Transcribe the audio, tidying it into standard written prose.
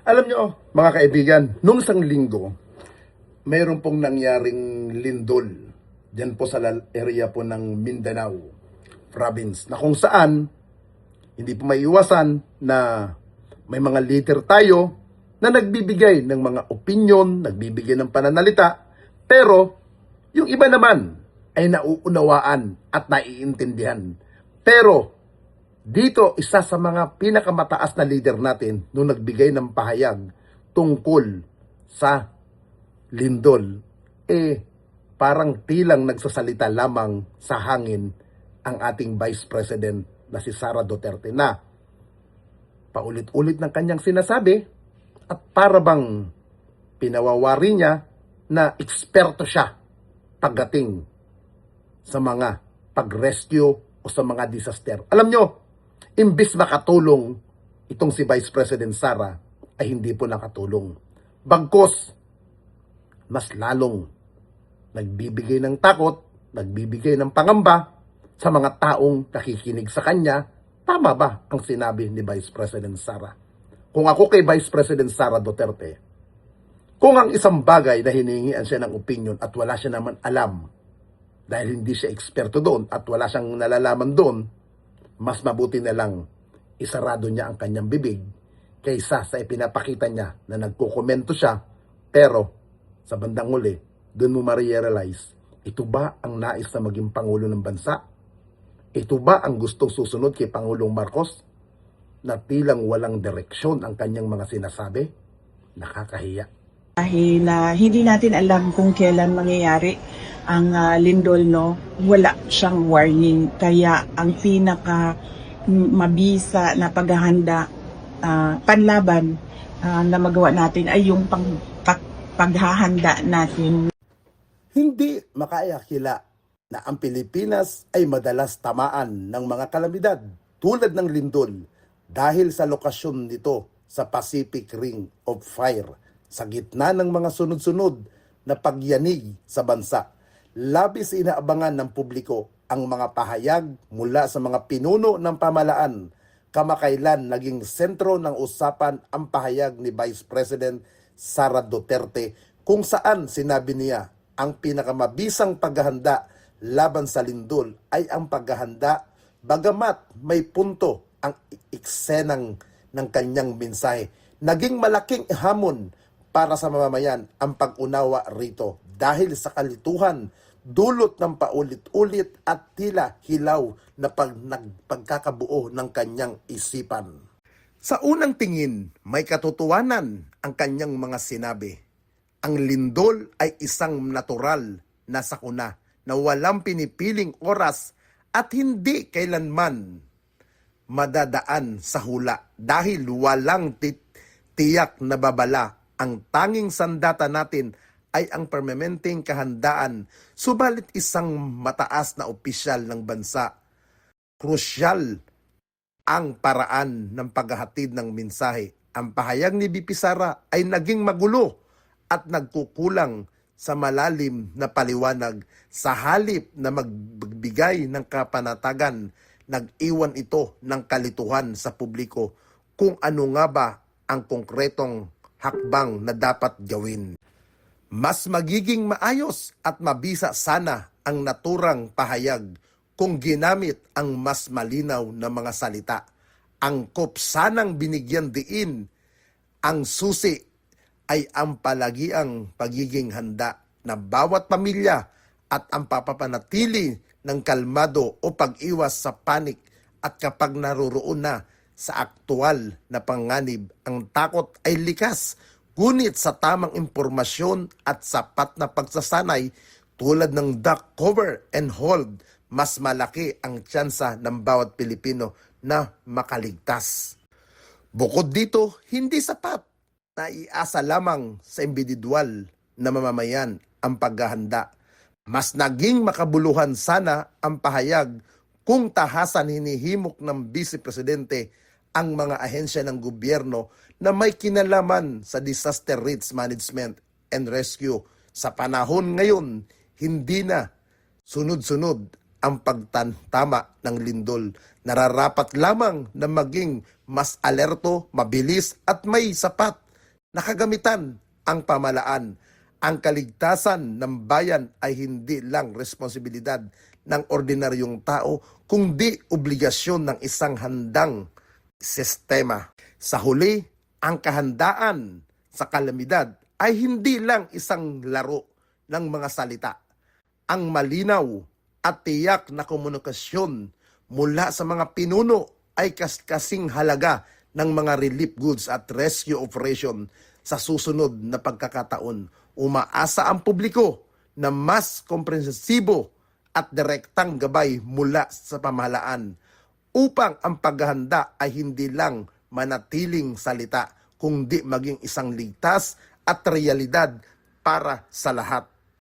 Alam nyo, mga kaibigan, nung isang linggo, mayroon pong nangyaring lindol dyan po sa area po ng Mindanao province na kung saan hindi po maiiwasan na may mga leader tayo na nagbibigay ng mga opinion, nagbibigay ng pananalita, pero yung iba naman ay nauunawaan at naiintindihan. Pero dito, isa sa mga pinakamataas na leader natin nung nagbigay ng pahayag tungkol sa lindol, parang tilang nagsasalita lamang sa hangin ang ating Vice President na si Sara Duterte na paulit-ulit ng kanyang sinasabi at para bang pinawawari niya na eksperto siya pagdating sa mga pag-rescue o sa mga disaster. Alam nyo, imbis makatulong itong si Vice President Sara ay hindi po nakatulong. Bagkus, mas lalong nagbibigay ng takot, nagbibigay ng pangamba sa mga taong nakikinig sa kanya. Tama ba ang sinabi ni Vice President Sara? Kung ako kay Vice President Sara Duterte, kung ang isang bagay na hiningian siya ng opinion at wala siya naman alam, dahil hindi siya eksperto doon at wala siyang nalalaman doon, mas mabuti na lang isarado niya ang kanyang bibig kaysa sa ipinapakita niya na nagkukomento siya, pero sa bandang huli, doon mo ma-realize, ito ba ang nais na maging Pangulo ng bansa? Ito ba ang gustong susunod kay Pangulong Marcos? Na tilang walang direksyon ang kanyang mga sinasabi? Nakakahiya. Dahil hindi natin alam kung kailan mangyayari ang lindol, no? Wala siyang warning. Kaya ang pinaka mabisa na paghahanda, panlaban na magawa natin ay yung paghahanda natin. Hindi makaakila na ang Pilipinas ay madalas tamaan ng mga kalamidad tulad ng lindol dahil sa lokasyon nito sa Pacific Ring of Fire sa gitna ng mga sunod-sunod na pagyanig sa bansa. Labis inaabangan ng publiko ang mga pahayag mula sa mga pinuno ng pamahalaan. Kamakailan naging sentro ng usapan ang pahayag ni Vice President Sara Duterte kung saan sinabi niya ang pinakamabisang paghahanda laban sa lindol ay ang paghahanda bagamat may punto ang eksenang ng kanyang mensahe. Naging malaking hamon para sa mamamayan ang pag-unawa rito dahil sa kalituhan, dulot ng paulit-ulit at tila hilaw na pagkakabuo ng kanyang isipan. Sa unang tingin, may katotohanan ang kanyang mga sinabi. Ang lindol ay isang natural na sakuna na walang pinipiling oras at hindi kailanman madadaan sa hula dahil walang tiyak na babala. Ang tanging sandata natin ay ang permanenteng kahandaan, subalit isang mataas na opisyal ng bansa. Krusyal ang paraan ng paghahatid ng mensahe. Ang pahayag ni BP Sara ay naging magulo at nagkukulang sa malalim na paliwanag. Sa halip na magbigay ng kapanatagan, nag-iwan ito ng kalituhan sa publiko kung ano nga ba ang konkretong hakbang na dapat gawin. Mas magiging maayos at mabisa sana ang naturang pahayag kung ginamit ang mas malinaw na mga salita. Angkop sanang binigyan diin ang susi ay ang palagiang pagiging handa na bawat pamilya at ang papapanatili ng kalmado o pag-iwas sa panik at kapag naroroon na sa aktual na panganib, ang takot ay likas. Ngunit sa tamang impormasyon at sapat na pagsasanay tulad ng duck cover and hold, mas malaki ang tsansa ng bawat Pilipino na makaligtas. Bukod dito, hindi sapat na iasa lamang sa individual na mamamayan ang paghahanda. Mas naging makabuluhan sana ang pahayag kung tahasan hinihimok ng Vice Presidente ang mga ahensya ng gobyerno na may kinalaman sa disaster risk management and rescue. Sa panahon ngayon, hindi na sunod-sunod ang pagtantama ng lindol. Nararapat lamang na maging mas alerto, mabilis at may sapat nakagamitan ang pamalaan. Ang kaligtasan ng bayan ay hindi lang responsibilidad ng ordinaryong tao, kundi obligasyon ng isang handang sistema. Sa huli, ang kahandaan sa kalamidad ay hindi lang isang laro ng mga salita. Ang malinaw at tiyak na komunikasyon mula sa mga pinuno ay kasing halaga ng mga relief goods at rescue operation sa susunod na pagkakataon. Umaasa ang publiko na mas komprehensibo at direktang gabay mula sa pamahalaan upang ang paghahanda ay hindi lang manatiling salita, kundi maging isang ligtas at realidad para sa lahat.